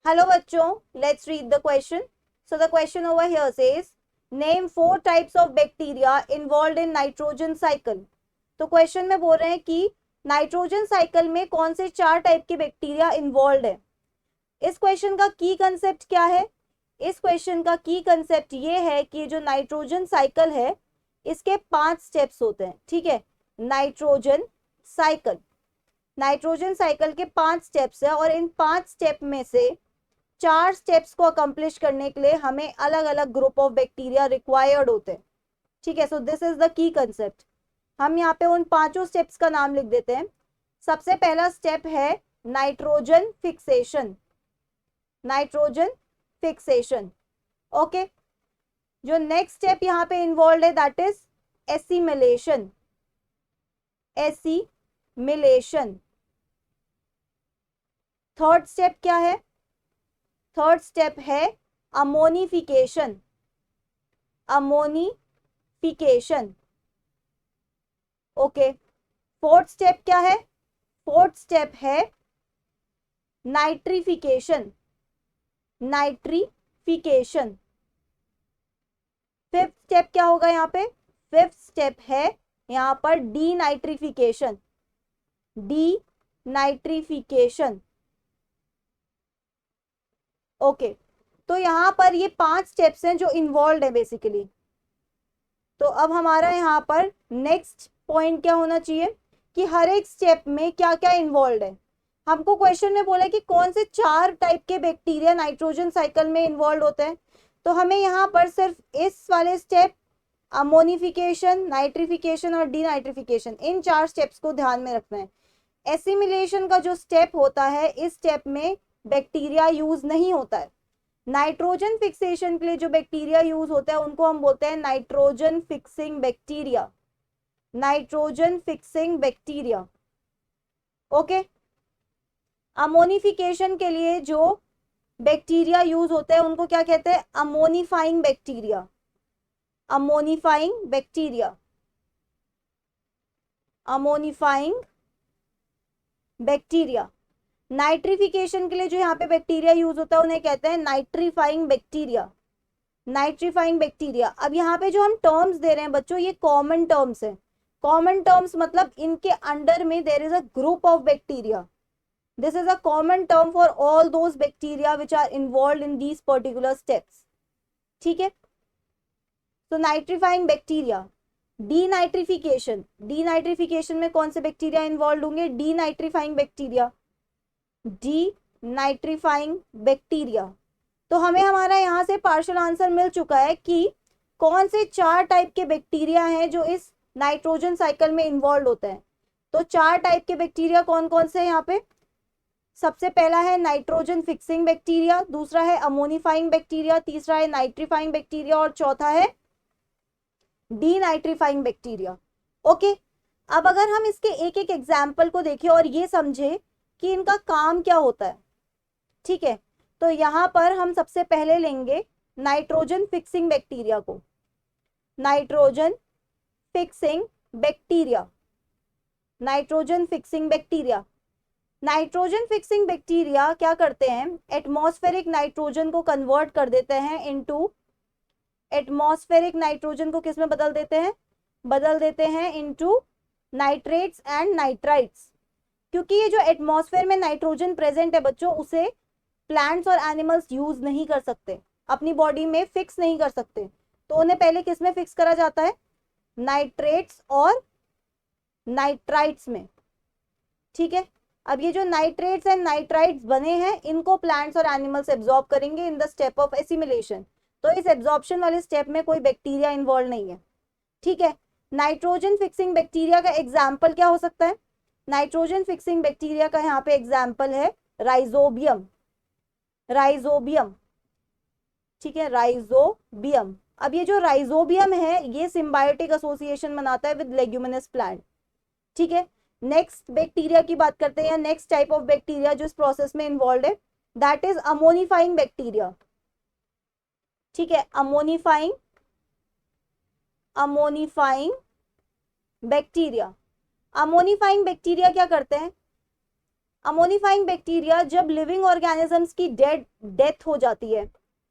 Hello बच्चों, let's read the question. So the question over here says, name 4 types of bacteria involved in nitrogen cycle. तो question में बोल रहे हैं कि नाइट्रोजन साइकिल में कौन से 4 टाइप के बैक्टीरिया इन्वॉल्व है. इस क्वेश्चन का की कंसेप्ट क्या है? इस क्वेश्चन का की कंसेप्ट ये है कि जो नाइट्रोजन साइकिल है इसके 5 स्टेप्स होते हैं. ठीक है, नाइट्रोजन साइकिल के 5 स्टेप्स है और इन 5 स्टेप में से 4 स्टेप्स को अकम्प्लिश करने के लिए हमें अलग अलग ग्रुप ऑफ बैक्टीरिया रिक्वायर्ड होते हैं. ठीक है, so this is the key concept. हम यहाँ पे उन 5 स्टेप्स का नाम लिख देते हैं. सबसे पहला स्टेप है नाइट्रोजन फिक्सेशन. ओके, जो नेक्स्ट स्टेप यहाँ पे इन्वॉल्व है that is assimilation. Third step क्या है? थर्ड स्टेप है अमोनिफिकेशन. ओके, फोर्थ स्टेप क्या है? फोर्थ स्टेप है नाइट्रिफिकेशन. फिफ्थ स्टेप क्या होगा यहाँ पे? फिफ्थ स्टेप है यहाँ पर डीनाइट्रिफिकेशन. ओके, तो यहाँ पर ये 5 स्टेप्स हैं जो इन्वॉल्व है बेसिकली. तो अब हमारा यहाँ पर नेक्स्ट पॉइंट क्या होना चाहिए कि हर एक स्टेप में क्या क्या इन्वॉल्व है. हमको क्वेश्चन में बोला कि कौन से 4 टाइप के बैक्टीरिया नाइट्रोजन साइकिल में इन्वॉल्व होते हैं. तो हमें यहाँ पर सिर्फ इस वाले स्टेप अमोनिफिकेशन, नाइट्रिफिकेशन और डीनाइट्रिफिकेशन, इन 4 स्टेप्स को ध्यान में रखना है. एसिमिलेशन का जो स्टेप होता है इस स्टेप में बैक्टीरिया यूज नहीं होता है. नाइट्रोजन फिक्सेशन के लिए जो बैक्टीरिया यूज होता है उनको हम बोलते हैं nitrogen fixing bacteria. Okay, ammonification के लिए जो बैक्टीरिया यूज होता है उनको क्या कहते हैं? अमोनिफाइंग बैक्टीरिया. नाइट्रिफिकेशन के लिए जो यहाँ पे बैक्टीरिया यूज होता है उन्हें कहते हैं नाइट्रीफाइंग बैक्टीरिया. अब यहाँ पे जो हम टर्म्स दे रहे हैं बच्चों ये कॉमन टर्म्स है. कॉमन टर्म्स मतलब इनके अंडर में there is a group of bacteria. This is a common term for all those bacteria which are involved in these particular steps. ठीक है, तो नाइट्रीफाइंग बैक्टीरिया. डीनाइट्रिफिकेशन में कौन से बैक्टीरिया इन्वॉल्व होंगे? Denitrifying bacteria. तो हमें हमारा यहाँ से पार्शियल आंसर मिल चुका है कि कौन से 4 टाइप के बैक्टीरिया हैं जो इस नाइट्रोजन साइकिल में इन्वॉल्व होते हैं. तो 4 टाइप के बैक्टीरिया कौन कौन से हैं यहाँ पे? सबसे पहला है नाइट्रोजन फिक्सिंग बैक्टीरिया, दूसरा है अमोनिफाइंग बैक्टीरिया, तीसरा है नाइट्रीफाइंग बैक्टीरिया और चौथा है डीनाइट्रीफाइंग बैक्टीरिया. ओके, अब अगर हम इसके एक एक एग्जाम्पल को देखें और ये समझे कि इनका काम क्या होता है. ठीक है, तो यहाँ पर हम सबसे पहले लेंगे नाइट्रोजन फिक्सिंग बैक्टीरिया को. नाइट्रोजन फिक्सिंग बैक्टीरिया क्या करते हैं? एटमॉस्फेरिक नाइट्रोजन को कन्वर्ट कर देते हैं इनटू, एटमॉस्फेरिक नाइट्रोजन को किस में बदल देते हैं? Into nitrates and nitrites. क्योंकि ये जो एटमॉस्फेयर में नाइट्रोजन प्रेजेंट है बच्चों उसे प्लांट्स और एनिमल्स यूज नहीं कर सकते, अपनी बॉडी में फिक्स नहीं कर सकते. तो उन्हें पहले किस में फिक्स करा जाता है? नाइट्रेट्स और नाइट्राइट्स में. ठीक है, अब ये जो नाइट्रेट्स एंड नाइट्राइट्स बने हैं इनको प्लांट्स और एनिमल्स एब्जॉर्ब करेंगे in the step of assimilation. तो इस एब्जॉर्प्शन वाले स्टेप में कोई बैक्टीरिया इन्वॉल्व नहीं है. ठीक है, नाइट्रोजन फिक्सिंग बैक्टीरिया का एग्जाम्पल क्या हो सकता है? नाइट्रोजन फिक्सिंग बैक्टीरिया का यहाँ पे एग्जाम्पल है राइजोबियम. ठीक है, राइजोबियम. अब ये जो राइजोबियम है ये सिम्बायोटिक एसोसिएशन बनाता है विद लेग्यूमिनस प्लांट. ठीक है, नेक्स्ट बैक्टीरिया की बात करते हैं या नेक्स्ट टाइप ऑफ बैक्टीरिया जो इस प्रोसेस में इन्वॉल्व है दैट इज अमोनिफाइंग बैक्टीरिया. ठीक है, अमोनिफाइंग बैक्टीरिया क्या करते हैं? अमोनिफाइंग बैक्टीरिया जब लिविंग ऑर्गेनिजम्स की डेथ हो जाती है,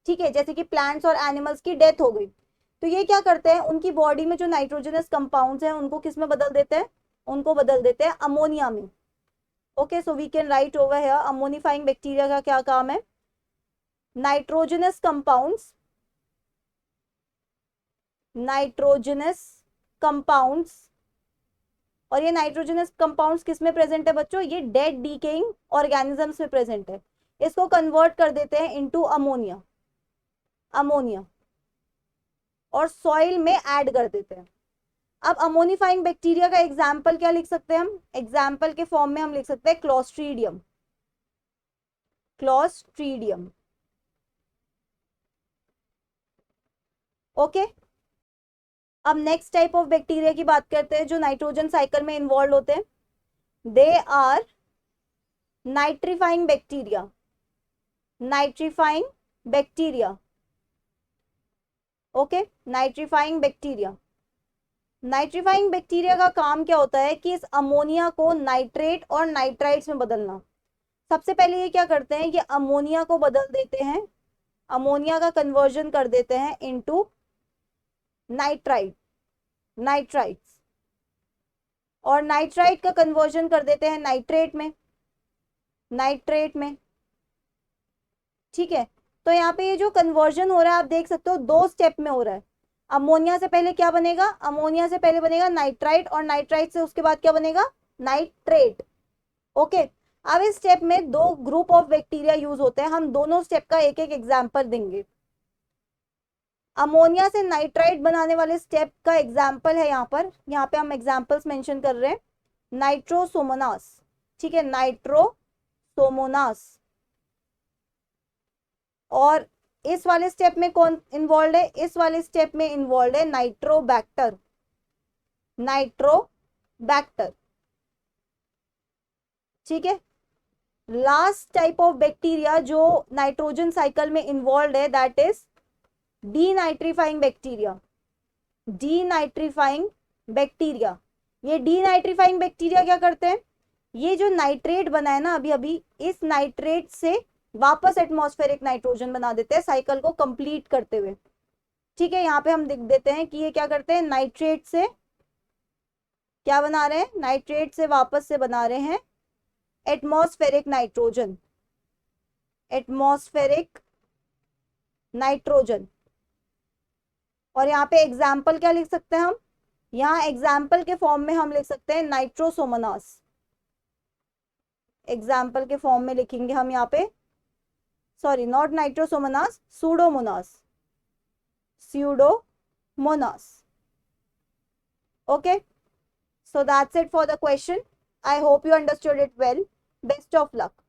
ठीक है, जैसे कि प्लांट्स और एनिमल्स की डेथ हो गई, तो ये क्या करते हैं, उनकी बॉडी में जो नाइट्रोजनस कंपाउंड्स हैं उनको किस में बदल देते हैं, उनको बदल देते हैं अमोनिया में। Okay, so we can write over here ammonifying bacteria का क्या काम है, नाइट्रोजनस कंपाउंड्स, नाइट्रोजनस कंपाउंड्स, और ये नाइट्रोजनस कंपाउंड्स किस में प्रेजेंट है बच्चों, ये डेड डीकेइंग ऑर्गेनिजम्स में प्रेजेंट है, इसको कन्वर्ट कर देते हैं इनटू अमोनिया, अमोनिया, और सॉइल में ऐड कर देते हैं। अब अमोनिफाइंग बैक्टीरिया का एग्जाम्पल क्या लिख सकते हैं हम, एग्जाम्पल के फॉर्म में हम लिख सकते हैं क्लोस्ट्रीडियम, क्लोस्ट्रीडियम। ओके, अब नेक्स्ट टाइप ऑफ बैक्टीरिया की बात करते हैं जो नाइट्रोजन साइकिल में इन्वॉल्व होते हैं, they are nitrifying bacteria, nitrifying bacteria. Okay, nitrifying bacteria, nitrifying bacteria का काम क्या होता है कि इस अमोनिया को नाइट्रेट और नाइट्राइट्स में बदलना। सबसे पहले ये क्या करते हैं, ये अमोनिया को बदल देते हैं, अमोनिया का कन्वर्जन कर देते हैं इनटू नाइट्राइट, नाइट्राइट्स, और नाइट्राइट का कन्वर्जन कर देते हैं नाइट्रेट में, नाइट्रेट में। ठीक है, तो यहाँ पे ये जो कन्वर्जन हो रहा है आप देख सकते हो 2 स्टेप में हो रहा है। अमोनिया से पहले क्या बनेगा, अमोनिया से पहले बनेगा नाइट्राइट, और नाइट्राइट से उसके बाद क्या बनेगा, नाइट्रेट। ओके, अब इस स्टेप में 2 ग्रुप ऑफ बैक्टीरिया यूज होते हैं, हम दोनों स्टेप का एक एक एग्जाम्पल देंगे। अमोनिया से नाइट्राइट बनाने वाले स्टेप का एग्जाम्पल है यहाँ पे हम एग्जाम्पल्स मेंशन कर रहे हैं, नाइट्रोसोमोनास, ठीक है, नाइट्रोसोमोनास। और इस वाले स्टेप में कौन इन्वॉल्व है, इस वाले स्टेप में इन्वॉल्व है नाइट्रोबैक्टर, नाइट्रोबैक्टर। ठीक है, लास्ट टाइप ऑफ बैक्टीरिया जो नाइट्रोजन साइकिल में इन्वॉल्व है that is denitrifying bacteria, denitrifying bacteria. ये डीनाइट्रीफाइंग बैक्टीरिया क्या करते हैं, ये जो नाइट्रेट बना है ना अभी अभी, इस नाइट्रेट से वापस एटमॉस्फेरिक नाइट्रोजन बना देते हैं साइकिल को कंप्लीट करते हुए। ठीक है, यहाँ पे हम लिख देते हैं कि ये क्या करते हैं, नाइट्रेट से क्या बना रहे हैं, नाइट्रेट से वापस से बना रहे हैं एटमॉस्फेरिक नाइट्रोजन, एटमॉस्फेरिक नाइट्रोजन। और यहाँ पे एग्जाम्पल क्या लिख सकते हैं हम, यहाँ एग्जाम्पल के फॉर्म में हम लिख सकते हैं नाइट्रोसोमोनास, एग्जाम्पल के फॉर्म में लिखेंगे हम यहाँ पे, sorry not Nitrosomonas, Pseudomonas, pseudomonas. Okay, so that's it for the question. I hope you understood it well. Best of luck.